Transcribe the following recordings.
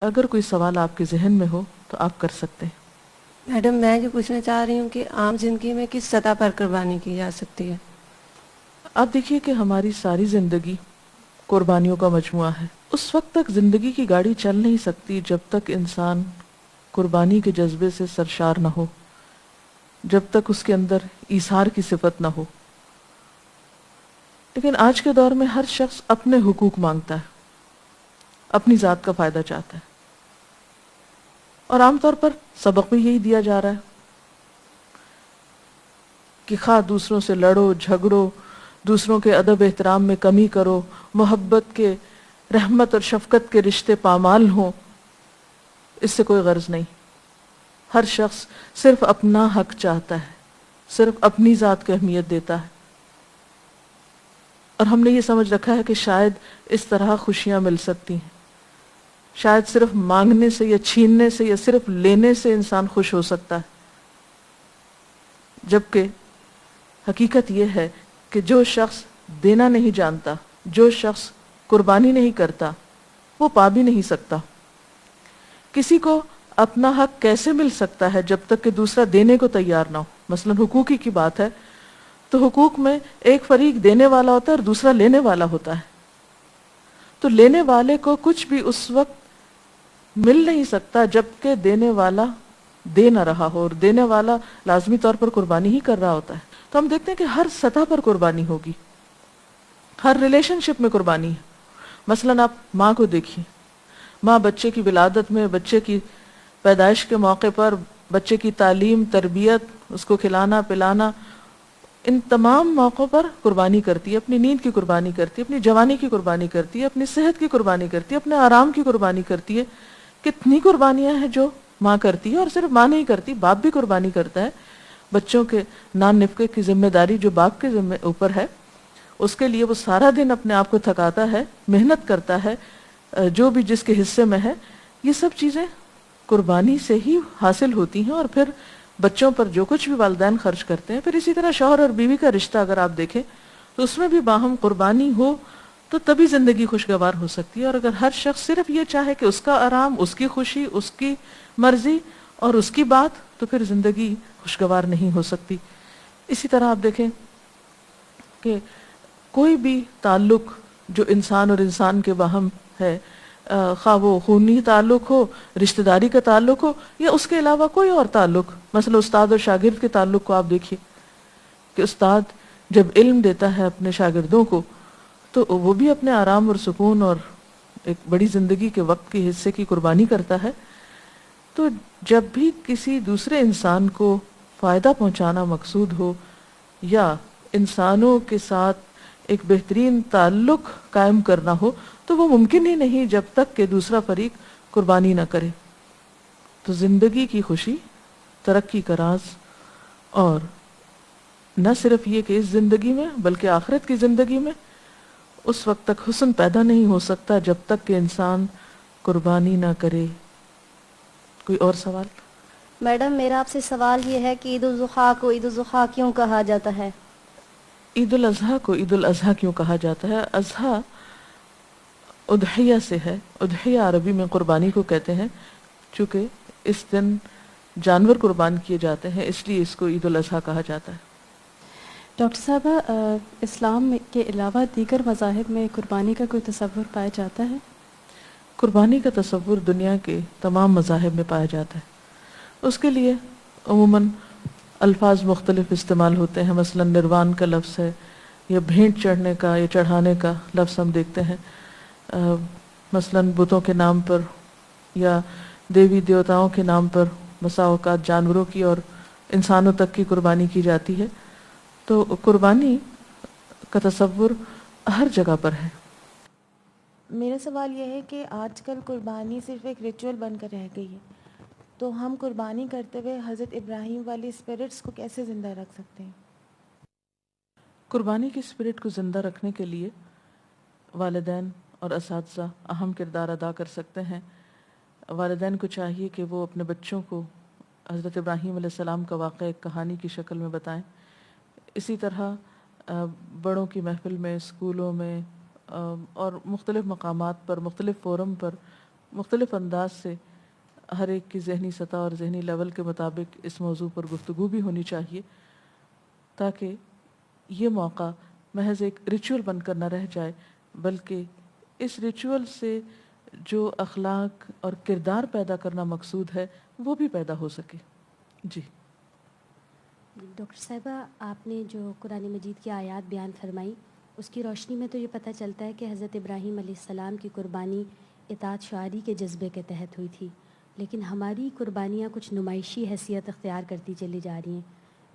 اگر کوئی سوال آپ کے ذہن میں ہو تو آپ کر سکتے ہیں۔ میڈم میں جو پوچھنا چاہ رہی ہوں کہ عام زندگی میں کس سطح پر قربانی کی جا سکتی ہے؟ آپ دیکھیے کہ ہماری ساری زندگی قربانیوں کا مجموعہ ہے۔ اس وقت تک زندگی کی گاڑی چل نہیں سکتی جب تک انسان قربانی کے جذبے سے سرشار نہ ہو، جب تک اس کے اندر ایثار کی صفت نہ ہو۔ لیکن آج کے دور میں ہر شخص اپنے حقوق مانگتا ہے، اپنی ذات کا فائدہ چاہتا ہے، اور عام طور پر سبق بھی یہی دیا جا رہا ہے کہ خواہ دوسروں سے لڑو جھگڑو، دوسروں کے ادب احترام میں کمی کرو، محبت کے، رحمت اور شفقت کے رشتے پامال ہوں، اس سے کوئی غرض نہیں۔ ہر شخص صرف اپنا حق چاہتا ہے، صرف اپنی ذات کو اہمیت دیتا ہے، اور ہم نے یہ سمجھ رکھا ہے کہ شاید اس طرح خوشیاں مل سکتی ہیں، شاید صرف مانگنے سے یا چھیننے سے یا صرف لینے سے انسان خوش ہو سکتا ہے، جبکہ حقیقت یہ ہے کہ جو شخص دینا نہیں جانتا، جو شخص قربانی نہیں کرتا، وہ پا بھی نہیں سکتا۔ کسی کو اپنا حق کیسے مل سکتا ہے جب تک کہ دوسرا دینے کو تیار نہ ہو؟ مثلا حقوقی کی بات ہے تو حقوق میں ایک فریق دینے والا ہوتا ہے اور دوسرا لینے والا ہوتا ہے، تو لینے والے کو کچھ بھی اس وقت مل نہیں سکتا جب کہ دینے والا دے نہ رہا ہو، اور دینے والا لازمی طور پر قربانی ہی کر رہا ہوتا ہے۔ تو ہم دیکھتے ہیں کہ ہر سطح پر قربانی ہوگی، ہر ریلیشن شپ میں قربانی ہے۔ مثلا آپ ماں کو دیکھیے، ماں بچے کی ولادت میں، بچے کی پیدائش کے موقع پر، بچے کی تعلیم، تربیت، اس کو کھلانا پلانا، ان تمام موقعوں پر قربانی کرتی ہے، اپنی نیند کی قربانی کرتی ہے، اپنی جوانی کی قربانی کرتی ہے، اپنی صحت کی قربانی کرتی ہے، اپنے آرام کی قربانی کرتی ہے۔ کتنی قربانیاں ہیں جو ماں کرتی ہے، اور صرف ماں نہیں کرتی، باپ بھی قربانی کرتا ہے۔ بچوں کے نان نفقے کی ذمہ داری جو باپ کے اوپر ہے، اس کے لیے وہ سارا دن اپنے آپ کو تھکاتا ہے، محنت کرتا ہے، جو بھی جس کے حصے میں ہے۔ یہ سب چیزیں قربانی سے ہی حاصل ہوتی ہیں، اور پھر بچوں پر جو کچھ بھی والدین خرچ کرتے ہیں، پھر اسی طرح شوہر اور بیوی کا رشتہ اگر آپ دیکھیں تو اس میں بھی باہم قربانی ہو تو تبھی زندگی خوشگوار ہو سکتی ہے۔ اور اگر ہر شخص صرف یہ چاہے کہ اس کا آرام، اس کی خوشی، اس کی مرضی اور اس کی بات، تو پھر زندگی خوشگوار نہیں ہو سکتی۔ اسی طرح آپ دیکھیں کہ کوئی بھی تعلق جو انسان اور انسان کے باہم ہے، خواہ وہ خونی تعلق ہو، رشتہ داری کا تعلق ہو، یا اس کے علاوہ کوئی اور تعلق، مثلا استاد اور شاگرد کے تعلق کو آپ دیکھیے کہ استاد جب علم دیتا ہے اپنے شاگردوں کو تو وہ بھی اپنے آرام اور سکون اور ایک بڑی زندگی کے وقت کے حصے کی قربانی کرتا ہے۔ تو جب بھی کسی دوسرے انسان کو فائدہ پہنچانا مقصود ہو، یا انسانوں کے ساتھ ایک بہترین تعلق قائم کرنا ہو، تو وہ ممکن ہی نہیں جب تک کہ دوسرا فریق قربانی نہ کرے۔ تو زندگی کی خوشی، ترقی کا راز، اور نہ صرف یہ کہ اس زندگی میں بلکہ آخرت کی زندگی میں، اس وقت تک حسن پیدا نہیں ہو سکتا جب تک کہ انسان قربانی نہ کرے۔ کوئی اور سوال؟ میڈم میرا آپ سے سوال یہ ہے کہ عید الاضحیٰ کو عید الاضحیٰ کیوں کہا جاتا ہے؟ عید الاضحیٰ کو عید الاضحیٰ کیوں کہا جاتا ہے؟ اضحیٰ اضحیہ سے ہے، اضحیہ عربی میں قربانی کو کہتے ہیں، چونکہ اس دن جانور قربان کیے جاتے ہیں، اس لیے اس کو عید الاضحیٰ کہا جاتا ہے۔ ڈاکٹر صاحبہ، اسلام کے علاوہ دیگر مذاہب میں قربانی کا کوئی تصور پایا جاتا ہے؟ قربانی کا تصور دنیا کے تمام مذاہب میں پایا جاتا ہے۔ اس کے لیے عموماً الفاظ مختلف استعمال ہوتے ہیں، مثلا نروان کا لفظ ہے، یا بھینٹ چڑھنے کا یا چڑھانے کا لفظ ہم دیکھتے ہیں، مثلا بتوں کے نام پر یا دیوی دیوتاؤں کے نام پر بسا اوقات جانوروں کی اور انسانوں تک کی قربانی کی جاتی ہے۔ تو قربانی کا تصور ہر جگہ پر ہے۔ میرا سوال یہ ہے کہ آج کل قربانی صرف ایک ریچول بن کر رہ گئی ہے، تو ہم قربانی کرتے ہوئے حضرت ابراہیم والی اسپرٹس کو کیسے زندہ رکھ سکتے ہیں؟ قربانی کی اسپرٹ کو زندہ رکھنے کے لیے والدین اور اساتذہ اہم کردار ادا کر سکتے ہیں۔ والدین کو چاہیے کہ وہ اپنے بچوں کو حضرت ابراہیم علیہ السلام کا واقعہ ایک کہانی کی شکل میں بتائیں۔ اسی طرح بڑوں کی محفل میں، اسکولوں میں اور مختلف مقامات پر، مختلف فورم پر مختلف انداز سے ہر ایک کی ذہنی سطح اور ذہنی لیول کے مطابق اس موضوع پر گفتگو بھی ہونی چاہیے، تاکہ یہ موقع محض ایک ریچول بن کر نہ رہ جائے، بلکہ اس ریچول سے جو اخلاق اور کردار پیدا کرنا مقصود ہے وہ بھی پیدا ہو سکے۔ جی ڈاکٹر صاحبہ، آپ نے جو قرآن مجید کی آیات بیان فرمائی اس کی روشنی میں تو یہ پتہ چلتا ہے کہ حضرت ابراہیم علیہ السلام کی قربانی اطاعت شعاری کے جذبے کے تحت ہوئی تھی، لیکن ہماری قربانیاں کچھ نمائشی حیثیت اختیار کرتی چلی جا رہی ہیں،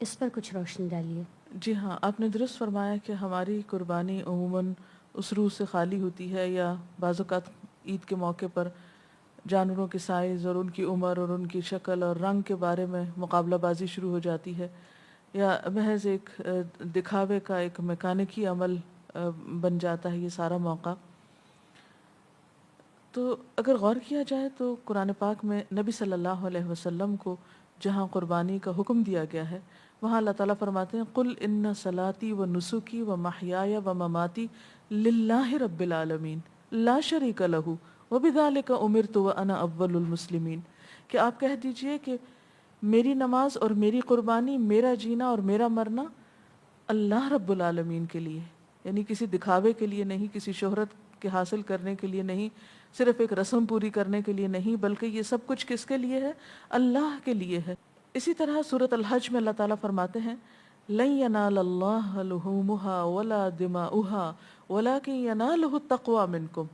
اس پر کچھ روشنی ڈالیے۔ جی ہاں، آپ نے درست فرمایا کہ ہماری قربانی عموماً اس روح سے خالی ہوتی ہے، یا بعض اوقات عید کے موقع پر جانوروں کے سائز اور ان کی عمر اور ان کی شکل اور رنگ کے بارے میں مقابلہ بازی شروع ہو جاتی ہے، یا محض ایک دکھاوے کا ایک میکانکی عمل بن جاتا ہے یہ سارا موقع۔ تو اگر غور کیا جائے تو قرآن پاک میں نبی صلی اللہ علیہ وسلم کو جہاں قربانی کا حکم دیا گیا ہے وہاں اللہ تعالیٰ فرماتے ہیں قل ان صلاتی و نسکی و محیای و مماتی للہ رب العالمین لا شریک لہ وبذالک امرت وانا اول المسلمین، کہ آپ کہہ دیجئے کہ میری نماز اور میری قربانی، میرا جینا اور میرا مرنا اللہ رب العالمین کے لیے، یعنی کسی دکھاوے کے لیے نہیں، کسی شہرت کے حاصل کرنے کے لیے نہیں، صرف ایک رسم پوری کرنے کے لیے نہیں، بلکہ یہ سب کچھ کس کے لیے ہے؟ اللہ کے لیے ہے۔ اسی طرح سورۃ الحج میں اللہ تعالیٰ فرماتے ہیں لن ینال اللہ لحومها ولا دماؤها ولکن ینالہ التقوی منکم،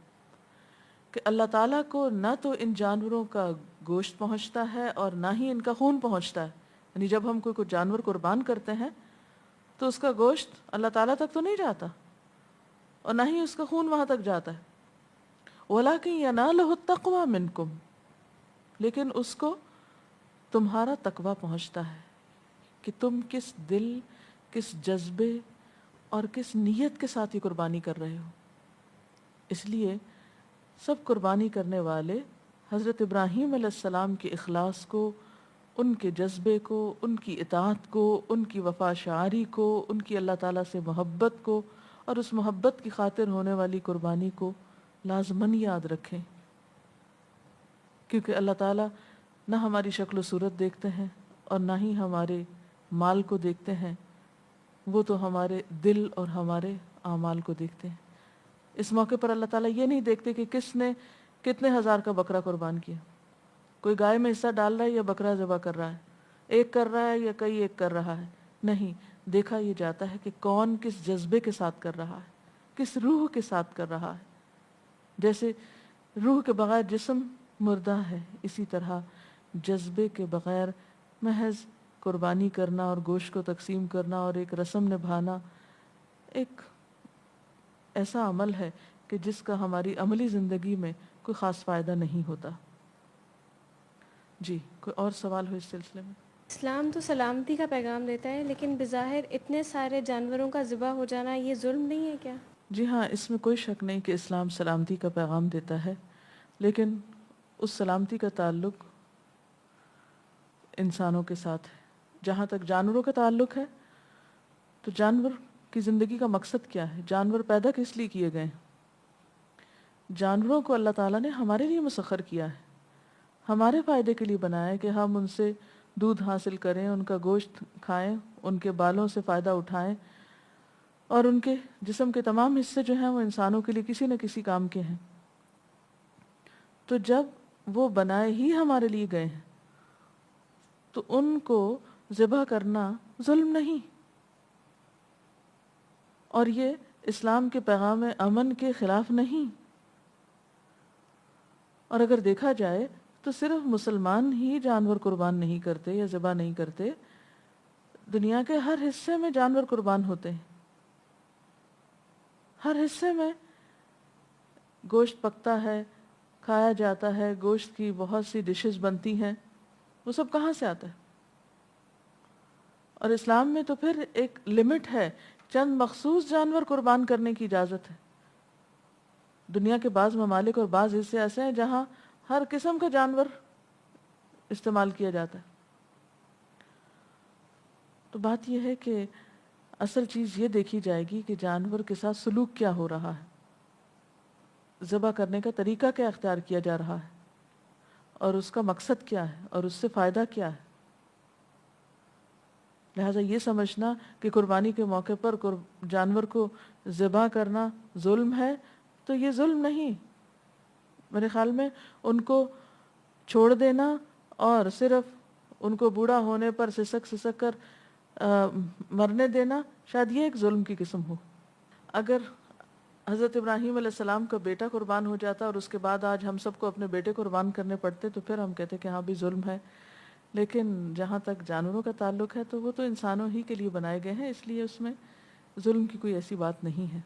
کہ اللہ تعالیٰ کو نہ تو ان جانوروں کا گوشت پہنچتا ہے اور نہ ہی ان کا خون پہنچتا ہے، یعنی جب ہم کوئی جانور قربان کرتے ہیں تو اس کا گوشت اللہ تعالیٰ تک تو نہیں جاتا اور نہ ہی اس کا خون وہاں تک جاتا ہے، وَلَكِنْ يَنَالُهُ التَّقْوَى مِنْكُمْ، لیکن اس کو تمہارا تقویٰ پہنچتا ہے کہ تم کس دل، کس جذبے اور کس نیت کے ساتھ یہ قربانی کر رہے ہو۔ اس لیے سب قربانی کرنے والے حضرت ابراہیم علیہ السلام کے اخلاص کو، ان کے جذبے کو، ان کی اطاعت کو، ان کی وفا شعاری کو، ان کی اللہ تعالیٰ سے محبت کو اور اس محبت کی خاطر ہونے والی قربانی کو لازماً یاد رکھیں، کیونکہ اللہ تعالیٰ نہ ہماری شکل و صورت دیکھتے ہیں اور نہ ہی ہمارے مال کو دیکھتے ہیں، وہ تو ہمارے دل اور ہمارے اعمال کو دیکھتے ہیں۔ اس موقع پر اللہ تعالیٰ یہ نہیں دیکھتے کہ کس نے کتنے ہزار کا بکرا قربان کیا، کوئی گائے میں حصہ ڈال رہا ہے یا بکرا ذبح کر رہا ہے، ایک کر رہا ہے یا کئی ایک کر رہا ہے، نہیں، دیکھا یہ جاتا ہے کہ کون کس جذبے کے ساتھ کر رہا ہے، کس روح کے ساتھ کر رہا ہے۔ جیسے روح کے بغیر جسم مردہ ہے، اسی طرح جذبے کے بغیر محض قربانی کرنا اور گوشت کو تقسیم کرنا اور ایک رسم نبھانا ایک ایسا عمل ہے کہ جس کا ہماری عملی زندگی میں کوئی خاص فائدہ نہیں ہوتا۔ جی، کوئی اور سوال ہو اس سلسلے میں؟ اسلام تو سلامتی کا پیغام دیتا ہے، لیکن بظاہر اتنے سارے جانوروں کا ذبح ہو جانا یہ ظلم نہیں ہے کیا؟ جی ہاں، اس میں کوئی شک نہیں کہ اسلام سلامتی کا پیغام دیتا ہے، لیکن اس سلامتی کا تعلق انسانوں کے ساتھ ہے۔ جہاں تک جانوروں کا تعلق ہے تو جانور کی زندگی کا مقصد کیا ہے؟ جانور پیدا کس لیے کیے گئے ہیں؟ جانوروں کو اللہ تعالیٰ نے ہمارے لیے مسخر کیا ہے، ہمارے فائدے کے لیے بنایا ہے کہ ہم ان سے دودھ حاصل کریں، ان کا گوشت کھائیں، ان کے بالوں سے فائدہ اٹھائیں، اور ان کے جسم کے تمام حصے جو ہیں وہ انسانوں کے لیے کسی نہ کسی کام کے ہیں۔ تو جب وہ بنائے ہی ہمارے لیے گئے ہیں تو ان کو ذبح کرنا ظلم نہیں، اور یہ اسلام کے پیغام امن کے خلاف نہیں۔ اور اگر دیکھا جائے تو صرف مسلمان ہی جانور قربان نہیں کرتے یا ذبح نہیں کرتے، دنیا کے ہر حصے میں جانور قربان ہوتے ہیں، ہر حصے میں گوشت پکتا ہے، کھایا جاتا ہے، گوشت کی بہت سی ڈشز بنتی ہیں، وہ سب کہاں سے آتا ہے؟ اور اسلام میں تو پھر ایک لمٹ ہے، چند مخصوص جانور قربان کرنے کی اجازت ہے۔ دنیا کے بعض ممالک اور بعض حصے ایسے ہیں جہاں ہر قسم کا جانور استعمال کیا جاتا ہے۔ تو بات یہ ہے کہ اصل چیز یہ دیکھی جائے گی کہ جانور کے ساتھ سلوک کیا ہو رہا ہے، ذبح کرنے کا طریقہ کیا اختیار کیا جا رہا ہے۔ اور اس کا مقصد کیا ہے اور اس سے فائدہ کیا ہے. لہٰذا یہ سمجھنا کہ قربانی کے موقع پر جانور کو ذبح کرنا ظلم ہے، تو یہ ظلم نہیں. میرے خیال میں ان کو چھوڑ دینا اور صرف ان کو بوڑھا ہونے پر سسک کر مرنے دینا، شاید یہ ایک ظلم کی قسم ہو. اگر حضرت ابراہیم علیہ السلام کا بیٹا قربان ہو جاتا اور اس کے بعد آج ہم سب کو اپنے بیٹے قربان کرنے پڑتے تو پھر ہم کہتے کہ ہاں بھی ظلم ہے. لیکن جہاں تک جانوروں کا تعلق ہے تو وہ تو انسانوں ہی کے لیے بنائے گئے ہیں، اس لیے اس میں ظلم کی کوئی ایسی بات نہیں ہے.